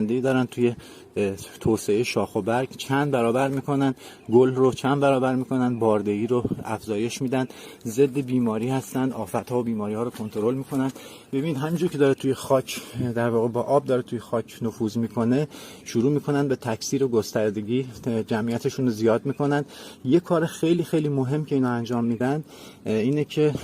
دارن توی توسعه شاخ و برگ، چند برابر میکنن گل رو، چند برابر میکنن باردهی رو افزایش میدن، ضد بیماری هستن، آفت‌ها و بیماری ها رو کنترل میکنن. ببین همینجور که داره توی خاک در واقع با آب داره توی خاک نفوذ میکنه، شروع میکنن به تکثیر و گستردگی، جمعیتشون رو زیاد میکنن. یه کار خیلی خیلی مهم که اینا انجام میدن اینه که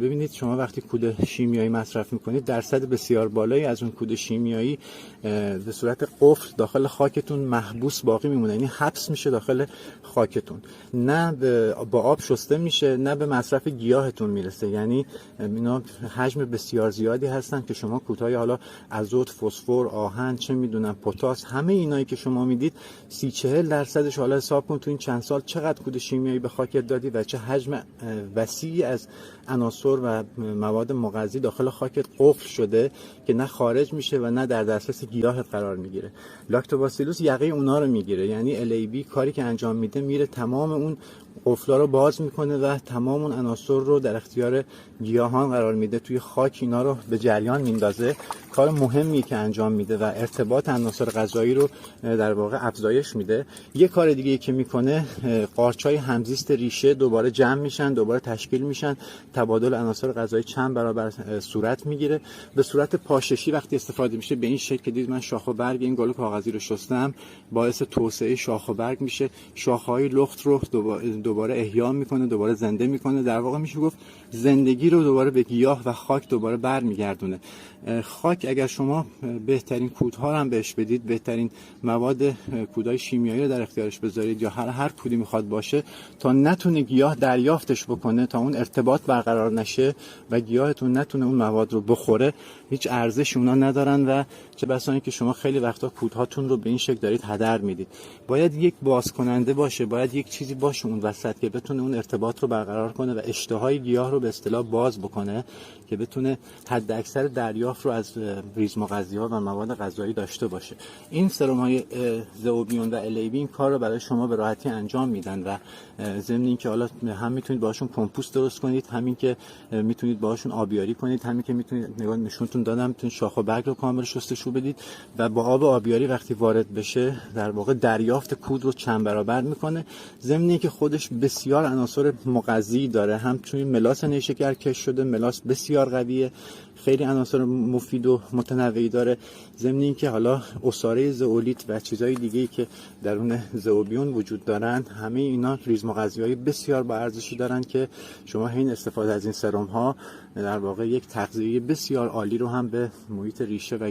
ببینید شما وقتی کود شیمیایی مصرف میکنید درصد بسیار بالایی از اون کود شیمیایی به صورت قفل داخل خاکتون محبوس باقی میمونه، یعنی حبس میشه داخل خاکتون، نه با آب شسته میشه نه به مصرف گیاهتون میرسه. یعنی اینا حجم بسیار زیادی هستن که شما کودهای حالا ازوت، فسفر، آهن، چه میدونم پتاس، همه اینایی که شما میدید 30-40% حالا حساب کن تو این چند سال چقدر کود شیمیایی به خاکت دادی و چه حجم وسیعی از عناصر و مواد مغذی داخل خاکت قفل شده که نه خارج میشه و نه در دسترس گیاهت قرار میگیره. لاکتوباسیلوس یقه اونا رو میگیره، یعنی LAB کاری که انجام میده میره تمام اون قفلا رو باز میکنه و تمام اون عناصر رو در اختیار گیاهان قرار میده، توی خاک اینا رو به جریان میندازه. کار مهمی که انجام میده و ارتباط عناصر غذایی رو در واقع افزایش میده. یه کار دیگه که میکنه، قارچای همزیست ریشه دوباره جمع میشن، دوباره تشکیل میشن، تبادل عناصر غذایی چند برابر صورت میگیره. به صورت پاششی وقتی استفاده میشه به این شکل که دید من شاخ و برگ این گل کاغذی رو شستم، باعث توسعه شاخ و برگ میشه، شاخهای لخت رو دوباره احیا میکنه، دوباره زنده میکنه. در واقع میشه گفت زندگی رو دوباره به گیاه و خاک دوباره برمیگردونه. خاک اگر شما بهترین کودها هم بهش بدید، بهترین مواد کودهای شیمیایی رو در اختیارش بذارید یا هر کودی میخواد باشه، تا نتونه گیاه دریافتش بکنه، تا اون ارتباط برقرار نشه و گیاهتون نتونه اون مواد رو بخوره، هیچ ارزشی اونا ندارن و چه بسا اینکه شما خیلی وقتا کودهاتون رو به این شکل دارید هدر میدید. باید یک باز کننده باشه، باید یک چیزی باشه اون وسط که بتونه اون ارتباط رو برقرار کنه و اشتهای گیاه رو به اصطلاح باز بکنه که بتونه حد اکثر دریافت رو از ریزمغذی‌ها و مواد غذایی داشته باشه. این سرم‌های زئوبیون و LAB این کار رو برای شما به راحتی انجام میدن و ضمن اینکه حالا هم میتونید باهاشون کمپوست درست کنید، همین که میتونید باهاشون آبیاری کنید، همین که میتونید نگاه نشونتون دادم میتونید شاخ و برگ رو کامل شستشو بدید و با آب آبیاری وقتی وارد بشه در واقع دریافت کود رو چند برابر میکنه. ضمن اینکه خودش بسیار عناصر مغذی داره، هم توی ملاس نیشکر کش شده، ملاس بسیار قویه، خیلی عناصر مفید و متنوعی داره. ضمن اینکه حالا عصاره زئولیت و چیزهای دیگه‌ای که درون زئوبیون وجود دارن، همه اینا ریزمغذی‌های بسیار با ارزشی دارن که شما حین استفاده از این سرم‌ها در واقع یک تغذیه بسیار عالی رو هم به محیط ریشه و